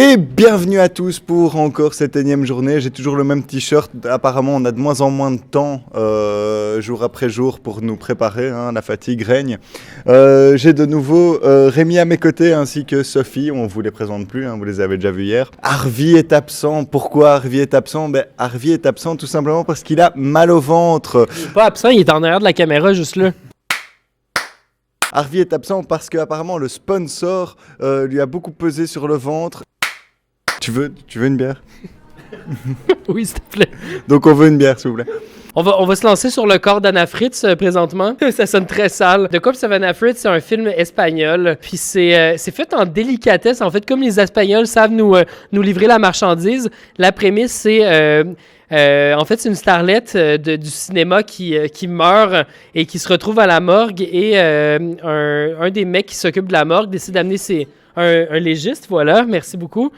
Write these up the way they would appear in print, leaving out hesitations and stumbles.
Et bienvenue à tous pour encore cette énième journée. J'ai toujours le même t-shirt. Apparemment, on a de moins en moins de temps, jour après jour, pour nous préparer. La fatigue règne. J'ai de nouveau Rémi à mes côtés, ainsi que Sophie. On ne vous les présente plus, vous les avez déjà vus hier. Harvey est absent. Pourquoi Harvey est absent? Harvey est absent tout simplement parce qu'il a mal au ventre. Il n'est pas absent, il est en arrière de la caméra, juste là. Harvey est absent parce qu'apparemment le sponsor lui a beaucoup pesé sur le ventre. Tu veux une bière? Oui, s'il te plaît. Donc on veut une bière, s'il vous plaît. On va se lancer sur le corps d'Anna Fritz présentement. Ça sonne très sale. The Corpse of Anna Fritz, c'est un film espagnol. Puis c'est fait en délicatesse. En fait, comme les Espagnols savent nous livrer la marchandise, la prémisse, c'est... en fait, c'est une starlette du cinéma qui meurt et qui se retrouve à la morgue. Et un des mecs qui s'occupe de la morgue décide d'amener un légiste. Voilà, merci beaucoup.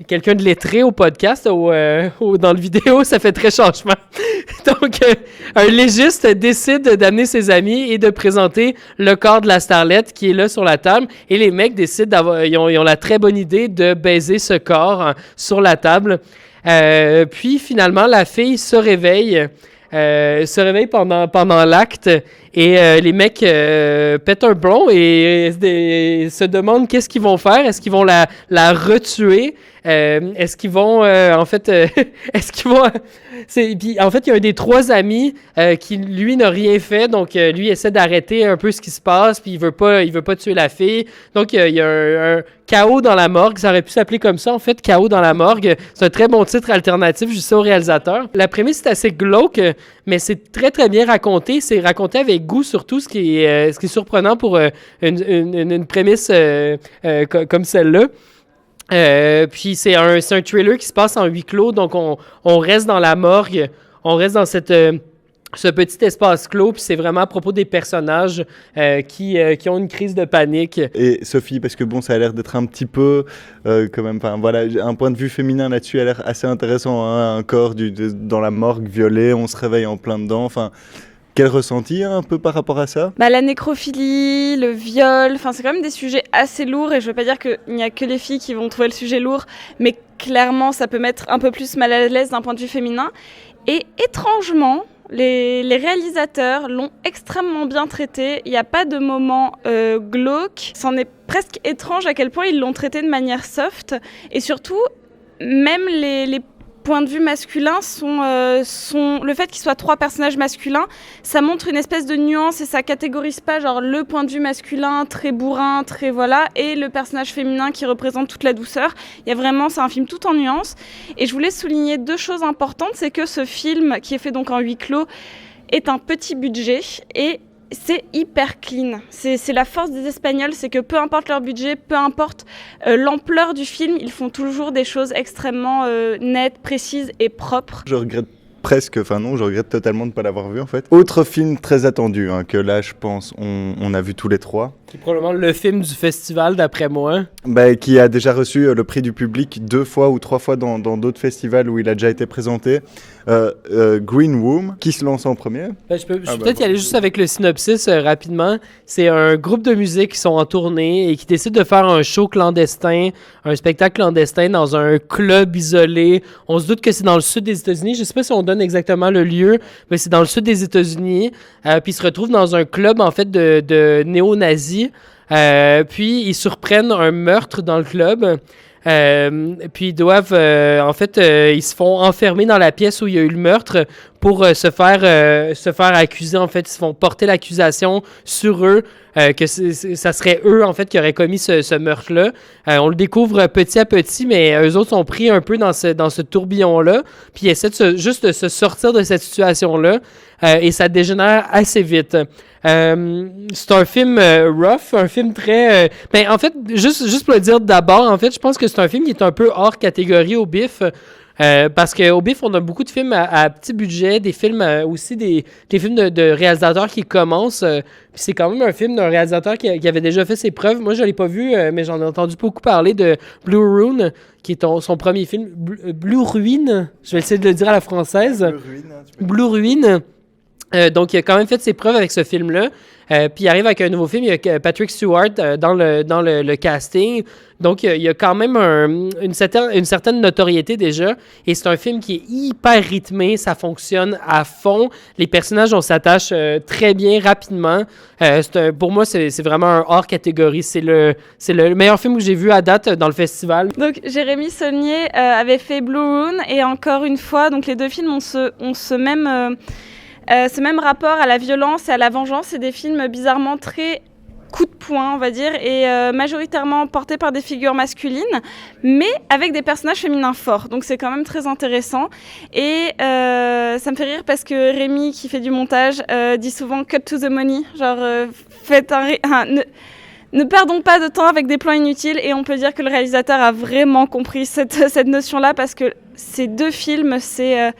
Quelqu'un de lettré au podcast, dans le vidéo, ça fait très changement. Donc, un légiste décide d'amener ses amis et de présenter le corps de la starlette qui est là sur la table. Et les mecs décident ils ont la très bonne idée de baiser ce corps sur la table. Puis, finalement, la fille se réveille pendant l'acte et les mecs pètent un plomb et se demandent qu'est-ce qu'ils vont faire. Est-ce qu'ils vont la retuer? Est-ce qu'ils vont, est-ce qu'ils vont... Puis, en fait, il y a un des trois amis qui, lui, n'a rien fait. Donc, lui essaie d'arrêter un peu ce qui se passe, puis il veut pas tuer la fille. Donc, il y a un chaos dans la morgue. Ça aurait pu s'appeler comme ça, en fait, chaos dans la morgue. C'est un très bon titre alternatif, je dis ça au réalisateur. La prémisse est assez glauque, mais c'est très, très bien raconté. C'est raconté avec goût, surtout, ce qui est surprenant pour une prémisse comme celle-là. Puis c'est un thriller qui se passe en huis clos, donc on reste dans la morgue, on reste dans ce petit espace clos, puis c'est vraiment à propos des personnages qui ont une crise de panique. Et Sophie, parce que ça a l'air d'être un petit peu, quand même, voilà, un point de vue féminin là-dessus a l'air assez intéressant, un corps dans la morgue violé, on se réveille en plein dedans, quel ressenti un peu par rapport à ça? La nécrophilie, le viol, c'est quand même des sujets assez lourds et je veux pas dire qu'il n'y a que les filles qui vont trouver le sujet lourd, mais clairement ça peut mettre un peu plus mal à l'aise d'un point de vue féminin. Et étrangement, les réalisateurs l'ont extrêmement bien traité, il n'y a pas de moment glauque, c'en est presque étrange à quel point ils l'ont traité de manière soft et surtout même les points de vue masculins sont le fait qu'il soit trois personnages masculins, ça montre une espèce de nuance et ça catégorise pas genre le point de vue masculin très bourrin, très voilà, et le personnage féminin qui représente toute la douceur. Il y a vraiment, c'est un film tout en nuances. Et je voulais souligner deux choses importantes, c'est que ce film qui est fait donc en huis clos est un petit budget et c'est hyper clean. C'est la force des Espagnols, c'est que peu importe leur budget, peu importe l'ampleur du film, ils font toujours des choses extrêmement nettes, précises et propres. Je regrette je regrette totalement de ne pas l'avoir vu en fait. Autre film très attendu, que là je pense on a vu tous les trois. Qui est probablement le film du festival d'après moi. Qui a déjà reçu le prix du public 2 fois ou 3 fois dans d'autres festivals où il a déjà été présenté. Green Room, qui se lance en premier? Je peux peut-être y aller juste avec le synopsis rapidement. C'est un groupe de musique qui sont en tournée et qui décident de faire un show clandestin, un spectacle clandestin dans un club isolé. On se doute que c'est dans le sud des États-Unis. Je sais pas si on donne exactement le lieu, mais c'est dans le sud des États-Unis. Puis ils se retrouvent dans un club en fait de néo-nazis. Puis ils surprennent un meurtre dans le club. Puis ils doivent, ils se font enfermer dans la pièce où il y a eu le meurtre pour se faire accuser. En fait, ils se font porter l'accusation sur eux, que ça serait eux en fait qui auraient commis ce meurtre-là. On le découvre petit à petit, mais eux autres sont pris un peu dans ce tourbillon-là, puis ils essaient juste de se sortir de cette situation-là, et ça dégénère assez vite. C'est un film rough, un film très... en fait, juste pour le dire d'abord, en fait, je pense que c'est un film qui est un peu hors catégorie au BIFF. Parce qu'au BIFF, on a beaucoup de films à petit budget, des films aussi, des films de réalisateurs qui commencent. Puis c'est quand même un film d'un réalisateur qui avait déjà fait ses preuves. Moi, je ne l'ai pas vu, mais j'en ai entendu beaucoup parler de Blue Ruin, qui est son premier film. Blue Ruin, je vais essayer de le dire à la française. Blue Ruin. Donc, il a quand même fait ses preuves avec ce film-là. Puis il arrive avec un nouveau film. Il y a Patrick Stewart dans le casting. Donc, il y a quand même une certaine notoriété déjà. Et c'est un film qui est hyper rythmé. Ça fonctionne à fond. Les personnages, on s'attache très bien, rapidement. Pour moi, c'est vraiment un hors catégorie. C'est le meilleur film que j'ai vu à date dans le festival. Donc, Jérémy Saulnier avait fait Blue Ruin. Et encore une fois, donc les deux films ont ce même rapport à la violence et à la vengeance. C'est des films bizarrement très coup de poing, on va dire, et majoritairement portés par des figures masculines, mais avec des personnages féminins forts. Donc c'est quand même très intéressant. Et ça me fait rire parce que Rémi, qui fait du montage, dit souvent « cut to the money », genre faites ne perdons pas de temps avec des plans inutiles. Et on peut dire que le réalisateur a vraiment compris cette notion-là, parce que ces deux films, c'est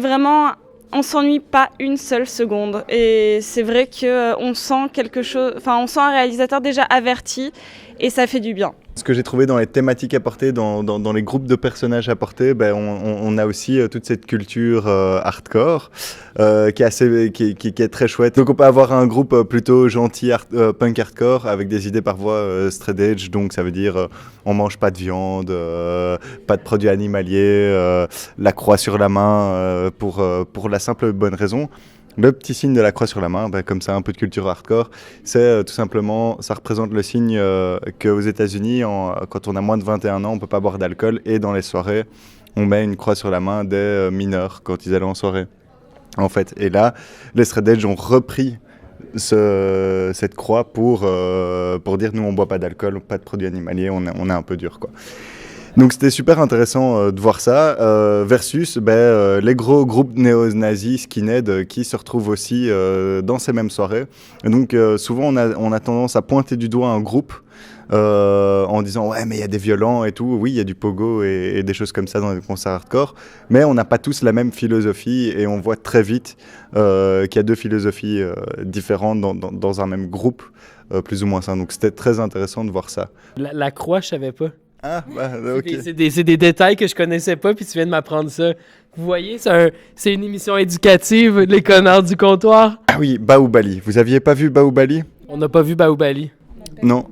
vraiment... On s'ennuie pas une seule seconde, et c'est vrai que on sent on sent un réalisateur déjà averti, et ça fait du bien. Ce que j'ai trouvé dans les thématiques apportées, dans les groupes de personnages apportés, on a aussi toute cette culture hardcore qui est très chouette. Donc on peut avoir un groupe plutôt gentil, punk hardcore, avec des idées parfois straight edge, donc ça veut dire on mange pas de viande, pas de produits animaliers, la croix sur la main pour la simple bonne raison. Le petit signe de la croix sur la main, comme ça, un peu de culture hardcore, c'est tout simplement, ça représente le signe qu'aux États-Unis, quand on a moins de 21 ans, on ne peut pas boire d'alcool, et dans les soirées, on met une croix sur la main des mineurs quand ils allaient en soirée. En fait, et là, les straight edge ont repris cette croix pour dire nous on boit pas d'alcool, pas de produits animaliers, on est un peu dur, quoi. Donc c'était super intéressant de voir ça, versus les gros groupes néo-nazis, skinhead, qui se retrouvent aussi dans ces mêmes soirées. Et donc souvent on a tendance à pointer du doigt un groupe en disant ouais mais il y a des violents et tout, oui il y a du pogo et des choses comme ça dans les concerts hardcore, mais on n'a pas tous la même philosophie, et on voit très vite qu'il y a deux philosophies différentes dans un même groupe, plus ou moins ça. Donc c'était très intéressant de voir ça. La croix, je savais pas. Ah, ok. C'est des détails que je connaissais pas, puis tu viens de m'apprendre ça. Vous voyez, c'est une émission éducative, les connards du comptoir. Ah oui, Baoubali. Vous aviez pas vu Baoubali ? On n'a pas vu Baoubali. Non.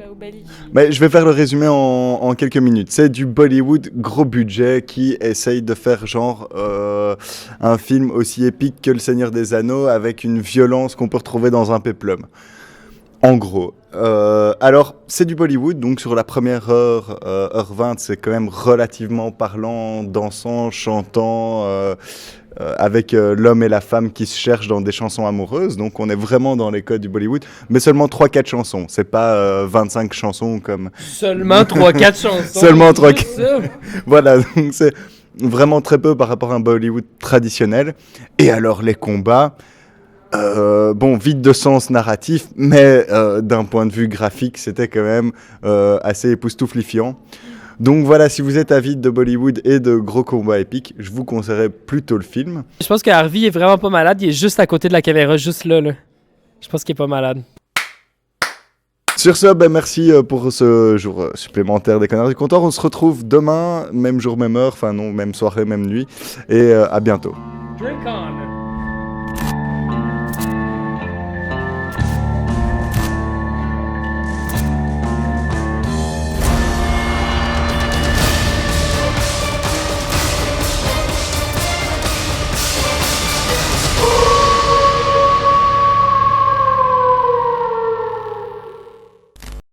Mais je vais faire le résumé en quelques minutes. C'est du Bollywood gros budget qui essaye de faire genre un film aussi épique que Le Seigneur des Anneaux, avec une violence qu'on peut retrouver dans un péplum. En gros. Alors, c'est du Bollywood, donc sur la première heure 20, c'est quand même relativement parlant, dansant, chantant, avec l'homme et la femme qui se cherchent dans des chansons amoureuses. Donc on est vraiment dans les codes du Bollywood, mais seulement 3-4 chansons. C'est pas 25 chansons comme... Seulement 3-4 chansons. Seulement 3-4. Voilà, donc c'est vraiment très peu par rapport à un Bollywood traditionnel. Et alors les combats... vide de sens narratif, mais d'un point de vue graphique, c'était quand même assez époustouflifiant. Donc voilà, si vous êtes avide de Bollywood et de gros combats épiques, je vous conseillerais plutôt le film. Je pense que Harvey est vraiment pas malade, il est juste à côté de la caméra, juste là. Je pense qu'il est pas malade. Sur ce, merci pour ce jour supplémentaire des Connards du Comptoir. On se retrouve demain, même jour, même heure, enfin non, même soirée, même nuit, et à bientôt. Drink on.